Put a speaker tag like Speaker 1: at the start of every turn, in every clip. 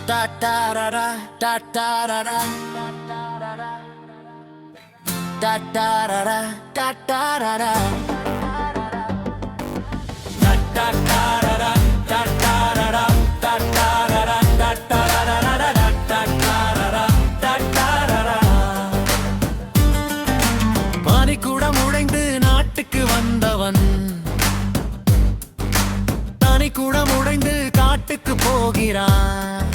Speaker 1: Da da da da da da da da da da da da da da da மணிக்கூடம் உடைந்து நாட்டுக்கு வந்தவன் தனிக்கூடம் உடைந்து காட்டுக்கு போகிறான்.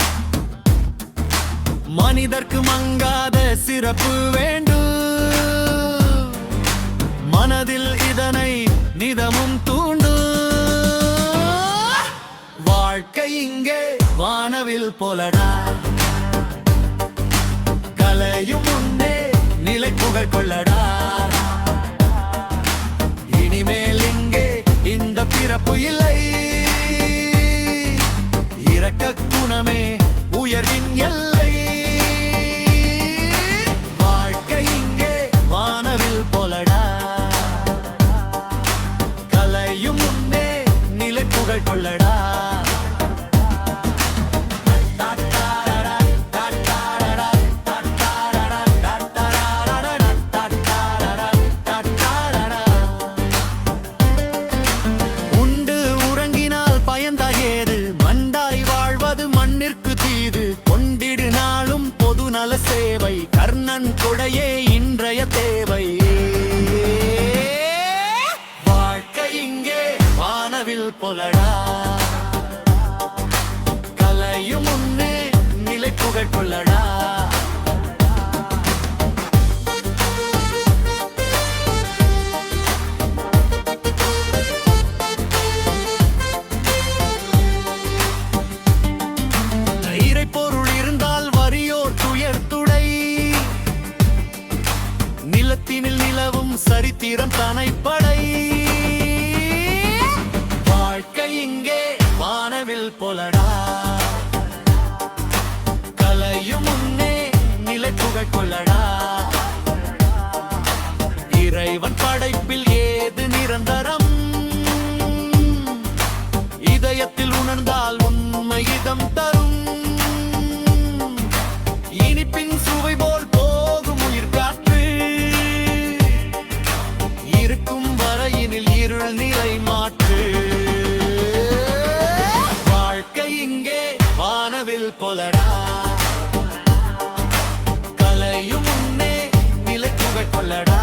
Speaker 1: மனிதர்க்கு மங்காத சிறப்பு வேண்டும், மனதில் இதனை நிதமும் தூண்டு. வாழ்க்கை இங்கே வானவில் போலடா, கலையும் முன்னே நிலை புகழ் கொள்ளடா. இனிமேல் இங்கே இந்த பிறப்பு இல்லை, இரக்க குணமே உயர்வின் எல்லை. வாழ்க்கை இங்கே வானவில் போலடா, கலையும் முன்னே நிலை புகழ் கொள்ளடா. நல சேவை கர்ணன் கொடையே இன்றைய தேவை. வாழ்க்கை இங்கே வானவில் போலடா, கலையும் முன்னே நிலை புகழ் கொள்ளடா. நிலத்தினில் நிலவும் சரித்திரம் தனைப்படை. வாழ்க்கை இங்கே வானவில் போலடா, கலையும் முன்னே நிலை புகழ் கொள்ளடா. இறைவன் படைப்பில் ஏது நிரந்தரம், இதயத்தில் உணர்ந்தால் உண்மை இதம் தரும். இனிப்பின் சுவை போல் போகும் உயிர் காற்று, இருக்கும் வரையினில் இருள் நிலை மாற்று. வாழ்க்கை இங்கே வானவில் போலடா, கலையும் முன்னே நிலை புகழ் கொள்ளடா.